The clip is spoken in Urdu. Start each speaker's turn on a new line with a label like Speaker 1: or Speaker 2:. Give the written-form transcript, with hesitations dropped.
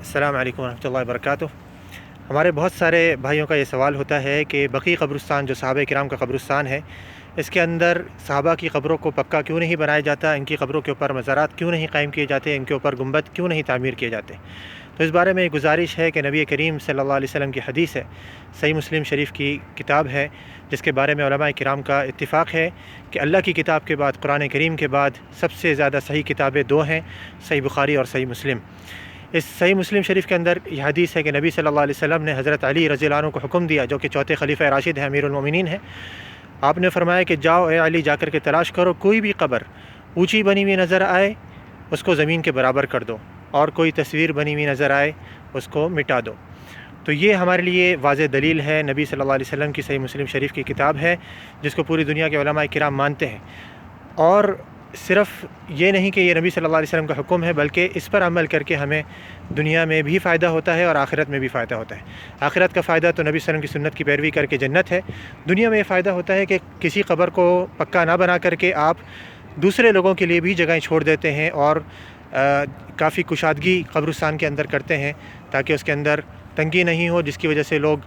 Speaker 1: السلام علیکم ورحمۃ اللہ وبرکاتہ۔ ہمارے بہت سارے بھائیوں کا یہ سوال ہوتا ہے کہ بقیع قبرستان جو صحابہ کرام کا قبرستان ہے، اس کے اندر صحابہ کی قبروں کو پکا کیوں نہیں بنایا جاتا، ان کی قبروں کے اوپر مزارات کیوں نہیں قائم کیے جاتے، ان کے اوپر گنبد کیوں نہیں تعمیر کیے جاتے۔ تو اس بارے میں ایک گزارش ہے کہ نبی کریم صلی اللہ علیہ وسلم کی حدیث ہے، صحیح مسلم شریف کی کتاب ہے، جس کے بارے میں علماء کرام کا اتفاق ہے کہ اللہ کی کتاب کے بعد، قرآن کریم کے بعد سب سے زیادہ صحیح کتابیں دو ہیں، صحیح بخاری اور صحیح مسلم۔ اس صحیح مسلم شریف کے اندر یہ حدیث ہے کہ نبی صلی اللہ علیہ وسلم نے حضرت علی رضی اللہ عنہ کو حکم دیا، جو کہ چوتھے خلیفہ راشد ہیں، امیر المومنین ہیں۔ آپ نے فرمایا کہ جاؤ اے علی، جا کر کے تلاش کرو، کوئی بھی قبر اونچی بنی ہوئی نظر آئے اس کو زمین کے برابر کر دو، اور کوئی تصویر بنی ہوئی نظر آئے اس کو مٹا دو۔ تو یہ ہمارے لیے واضح دلیل ہے، نبی صلی اللہ علیہ وسلم کی صحیح مسلم شریف کی کتاب ہے، جس کو پوری دنیا کے علماء کرام مانتے ہیں۔ اور صرف یہ نہیں کہ یہ نبی صلی اللہ علیہ وسلم کا حکم ہے، بلکہ اس پر عمل کر کے ہمیں دنیا میں بھی فائدہ ہوتا ہے اور آخرت میں بھی فائدہ ہوتا ہے۔ آخرت کا فائدہ تو نبی صلی اللہ علیہ وسلم کی سنت کی پیروی کر کے جنت ہے۔ دنیا میں یہ فائدہ ہوتا ہے کہ کسی قبر کو پکا نہ بنا کر کے آپ دوسرے لوگوں کے لیے بھی جگہیں چھوڑ دیتے ہیں، اور کافی کشادگی قبرستان کے اندر کرتے ہیں، تاکہ اس کے اندر تنگی نہیں ہو، جس کی وجہ سے لوگ